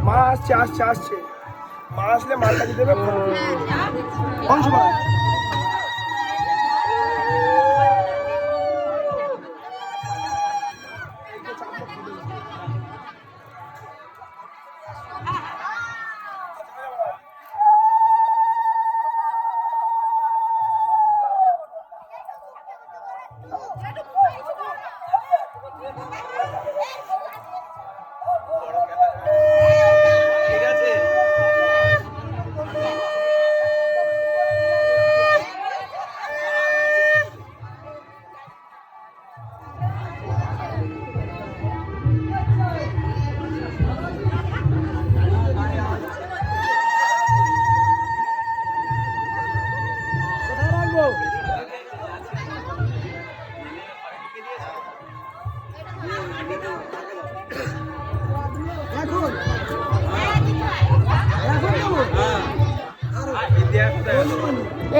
মা আসছে আসছে আসছে মা আসলে মার কাছে দেবে অংশমান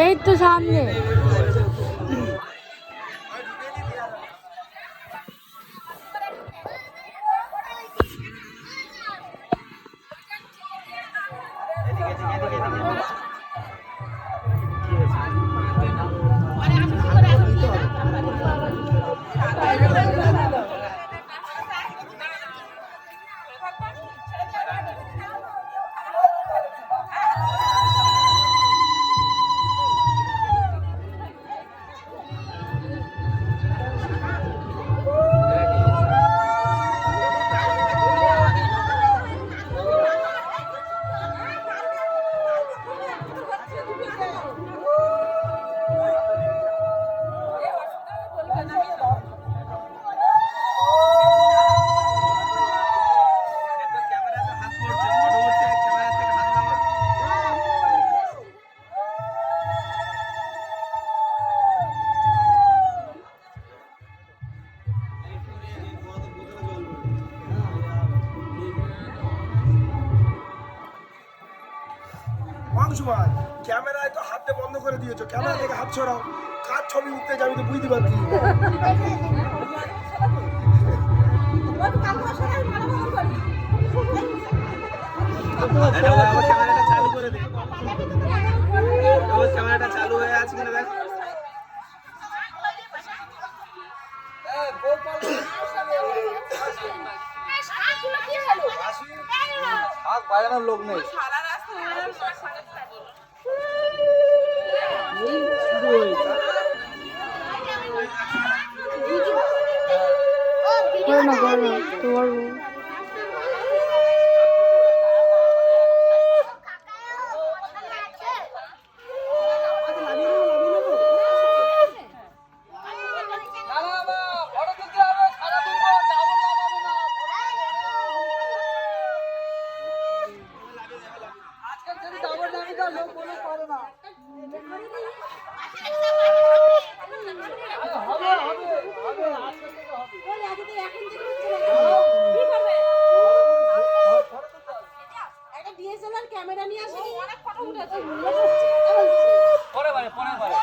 এই তো সামনে ক্যামেরায় তো হাতে বন্ধ করে দিয়েছো ক্যামেরা থেকে হাত ছড়াও কার ছবি উঠতে যাবি তো বুঝতে পারছি ক্যামেরাটা চালু করে দে ক্যামেরাটা চালু হয়ে আছে কিনা দেখ বাজানোর লোক নেই তোমার ক্যামেরা নিয়ে আসি অনেক ফটো উঠেছে পরে পরে পরে পরে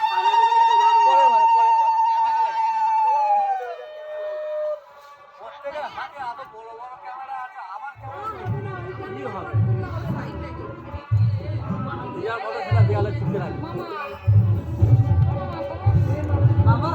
প্রত্যেকের হাতে এত বড় বড় ক্যামেরা আছে আমার ক্যামেরা কি হবে ইয়ার ফটো সেটা দেয়ালে চিপকে রাখবে মামা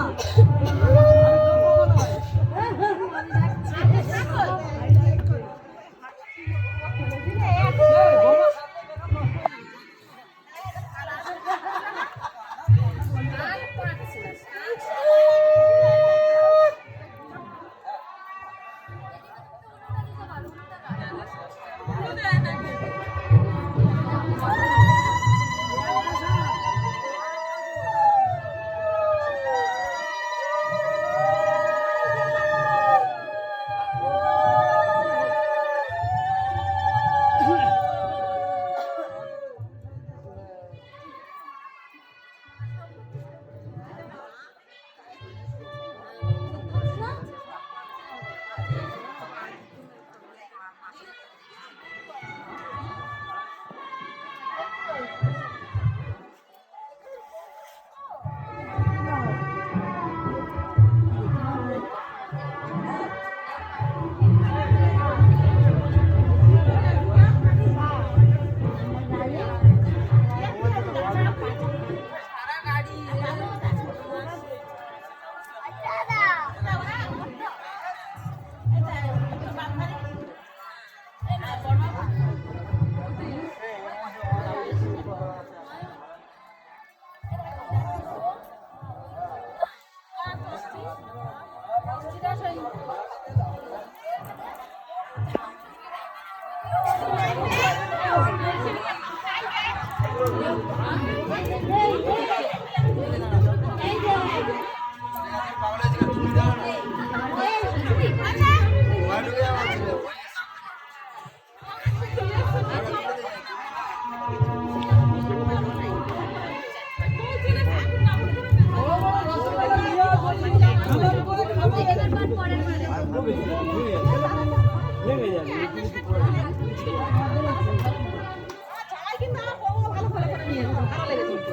সবাই কিন্তু আমার বউ ভালো ভালো করে নিয়ে এসেছে, ভালো লেগেছে কিন্তু।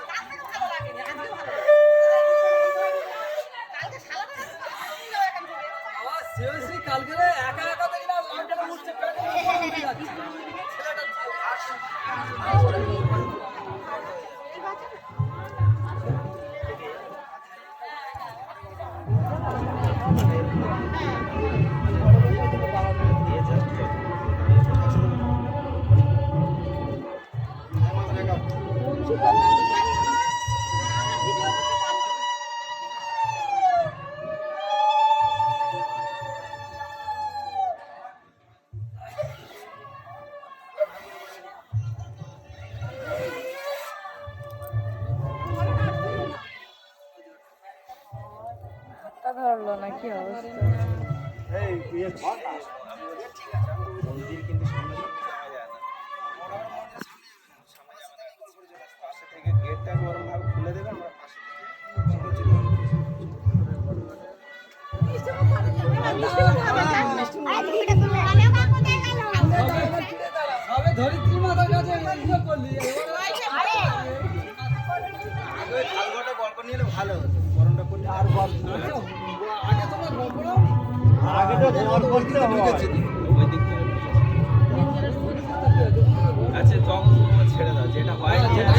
তার থেকে ভালো লাগেনি, আজকে ভালো লেগেছে। কালকে শালাটা এত ভালো ছিল এখান থেকে। আবার seriously কালকে রে একা একা দেখি না লঙ্কাটা উঠছে পেটে উঠে যাচ্ছে। ছেলেটা বন্ধু করতে তো পারি না। আমরা ভিডিও করতে পারি না। ধরলো না কি অবস্থা? মন্দির কিন্তু সামনে যাওয়া যায় না। পাশে থেকে গেটটা গরম ভাবে খুলে দেবে, আমরা পাশে থেকে চলে যাবো। সবে ধরিত্রী মাতার কাছে ইয়ে করলি আগে ওই ঝালঘটে গল্প নিয়ে এলে ভালো হতো, গরমটা করলে আর গল্প আগে তোমরা গল্প নাও আগে তো গল্প করতে হয় ওই দিক থেকে আচ্ছা তখন ছেড়ে দাও, যেটা হয় যেটা